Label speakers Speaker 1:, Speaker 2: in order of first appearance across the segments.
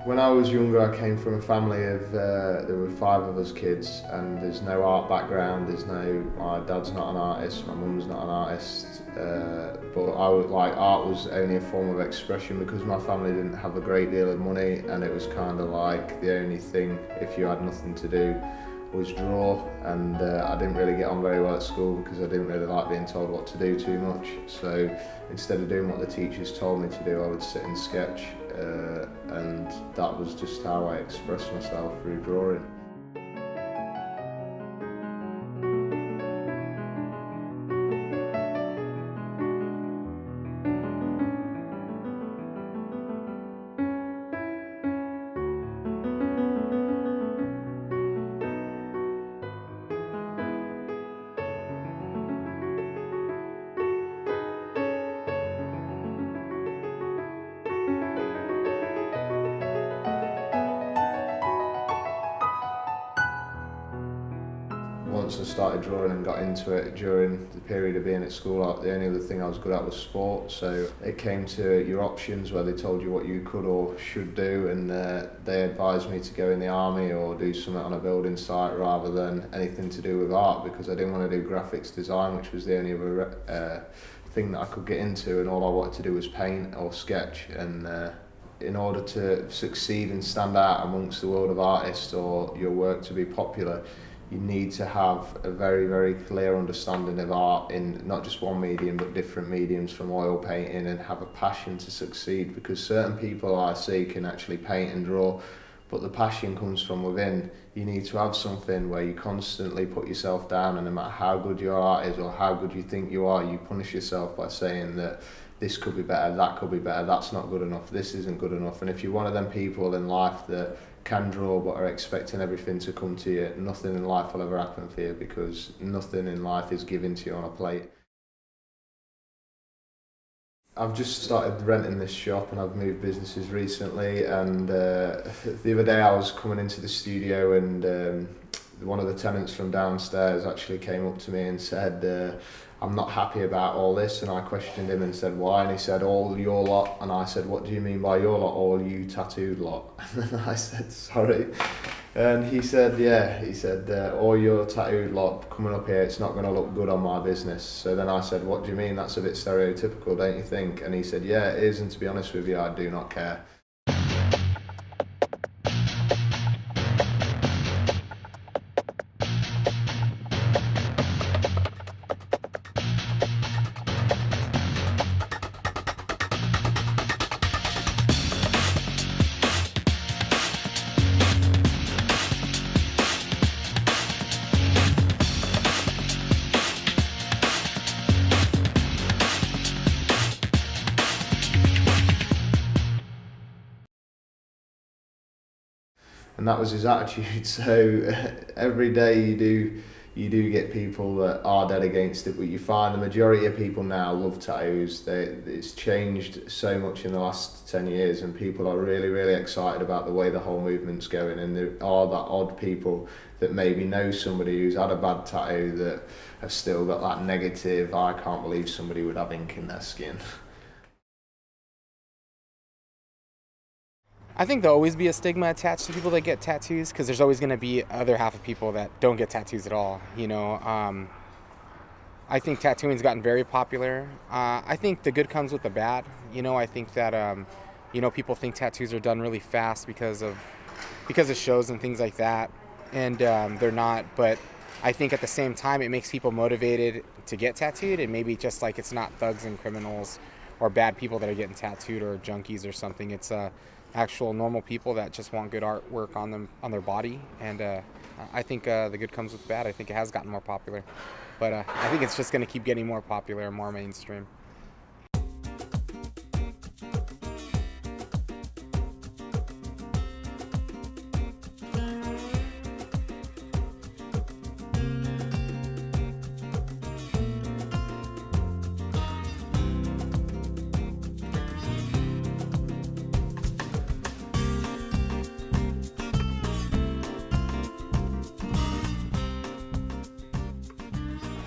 Speaker 1: When I was younger, I came from a family of, there were 5 of us kids, and there's no art background, my dad's not an artist, my mum's not an artist, but art was only a form of expression because my family didn't have a great deal of money, and it was kind of like the only thing, if you had nothing to do, was draw, and I didn't really get on very well at school because I didn't really like being told what to do too much. So instead of doing what the teachers told me to do, I would sit and sketch, and that was just how I expressed myself, through drawing. Once I started drawing and got into it during the period of being at school, the only other thing I was good at was sport. So it came to your options where they told you what you could or should do, and they advised me to go in the army or do something on a building site rather than anything to do with art, because I didn't want to do graphics design, which was the only other thing that I could get into, and all I wanted to do was paint or sketch. And in order to succeed and stand out amongst the world of artists, or your work to be popular, you need to have a very, very clear understanding of art in not just one medium but different mediums, from oil painting, and have a passion to succeed, because certain people I see can actually paint and draw, but the passion comes from within. You need to have something where you constantly put yourself down, and no matter how good your art is or how good you think you are, you punish yourself by saying that this could be better, that could be better, that's not good enough, this isn't good enough. And if you're one of them people in life that can draw but are expecting everything to come to you, nothing in life will ever happen for you, because nothing in life is given to you on a plate. I've just started renting this shop, and I've moved businesses recently, and the other day I was coming into the studio, and one of the tenants from downstairs actually came up to me and said, I'm not happy about all this. And I questioned him and said, why? And he said, all your lot. And I said, what do you mean by your lot? All you tattooed lot. And then I said, sorry. And he said, yeah, all your tattooed lot coming up here, it's not going to look good on my business. So then I said, what do you mean? That's a bit stereotypical, don't you think? And he said, yeah, it is, and to be honest with you, I do not care. And that was his attitude. So every day you do get people that are dead against it, but you find the majority of people now love tattoos. It's changed so much in the last 10 years, and people are really, really excited about the way the whole movement's going. And there are that odd people that maybe know somebody who's had a bad tattoo that have still got that negative, I can't believe somebody would have ink in their skin.
Speaker 2: I think there'll always be a stigma attached to people that get tattoos, because there's always going to be other half of people that don't get tattoos at all. I think tattooing's gotten very popular. I think the good comes with the bad. I think that people think tattoos are done really fast because of shows and things like that, and they're not. But I think at the same time, it makes people motivated to get tattooed, and maybe just like it's not thugs and criminals or bad people that are getting tattooed or junkies or something. It's actual normal people that just want good artwork on them, on their body. And I think the good comes with bad. I think it has gotten more popular, but I think it's just going to keep getting more popular and more mainstream.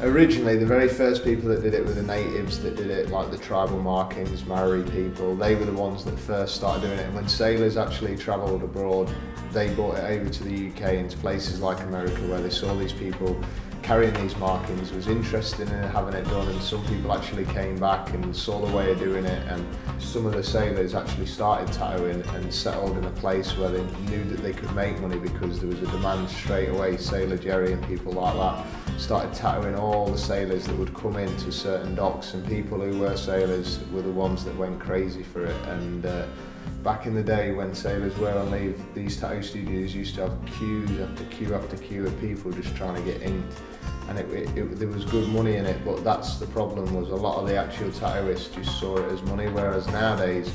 Speaker 1: Originally, the very first people that did it were the natives that did it, like the tribal markings, Maori people. They were the ones that first started doing it, and when sailors actually travelled abroad, they brought it over to the UK, into places like America, where they saw these people carrying these markings, was interested in having it done, and some people actually came back and saw the way of doing it, and some of the sailors actually started tattooing and settled in a place where they knew that they could make money because there was a demand straight away. Sailor Jerry and people like that started tattooing all the sailors that would come into certain docks, and people who were sailors were the ones that went crazy for it. And back in the day when sailors were on leave, these tattoo studios used to have queues after queue after queue of people just trying to get inked, and there was good money in it. But that's the problem, was a lot of the actual tattooists just saw it as money, whereas nowadays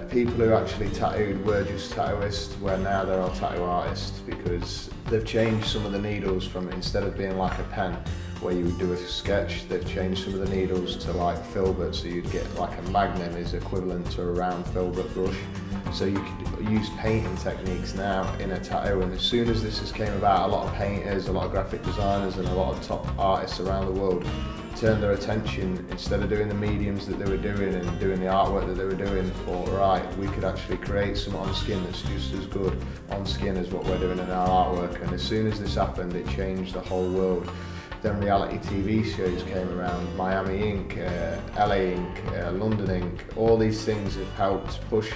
Speaker 1: people who actually tattooed were just tattooists, where now they're all tattoo artists, because they've changed some of the needles from, instead of being like a pen where you would do a sketch, they've changed some of the needles to like filbert, so you'd get like a magnum is equivalent to a round filbert brush. So you could use painting techniques now in a tattoo, and as soon as this has came about, a lot of painters, a lot of graphic designers and a lot of top artists around the world turned their attention, instead of doing the mediums that they were doing and doing the artwork that they were doing, for right, we could actually create some on skin that's just as good on skin as what we're doing in our artwork. And as soon as this happened, it changed the whole world. Then reality TV shows came around, Miami Ink, LA Ink, London Ink. All these things have helped push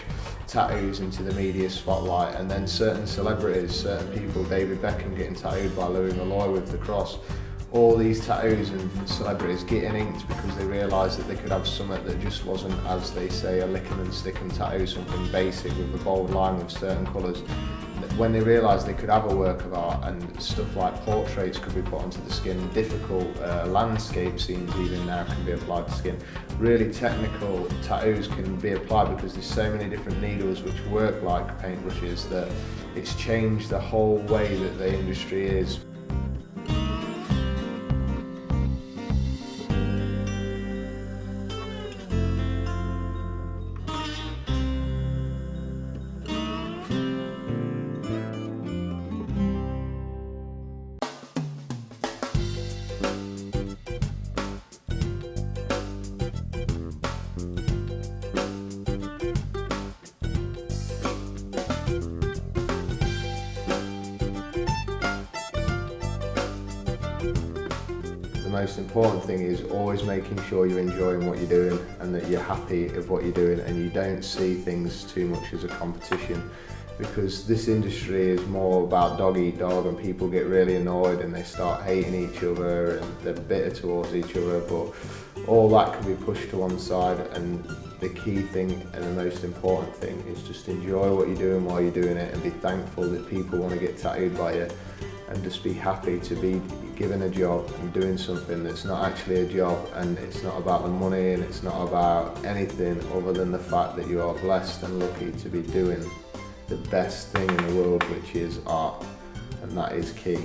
Speaker 1: tattoos into the media spotlight. And then certain celebrities, certain people, David Beckham getting tattooed by Louis Malloy with the cross. All these tattoos and celebrities getting inked because they realised that they could have something that just wasn't, as they say, a licking and sticking tattoo, something basic with a bold line with certain colours. When they realised they could have a work of art, and stuff like portraits could be put onto the skin, difficult landscape scenes even now can be applied to skin. Really technical tattoos can be applied because there's so many different needles which work like paintbrushes that it's changed the whole way that the industry is. The most important thing is always making sure you're enjoying what you're doing and that you're happy with what you're doing, and you don't see things too much as a competition, because this industry is more about dog eat dog, and people get really annoyed and they start hating each other and they're bitter towards each other. But all that can be pushed to one side, and the key thing and the most important thing is just enjoy what you're doing while you're doing it, and be thankful that people want to get tattooed by you, and just be happy to be given a job and doing something that's not actually a job, and it's not about the money and it's not about anything other than the fact that you are blessed and lucky to be doing the best thing in the world, which is art, and that is key.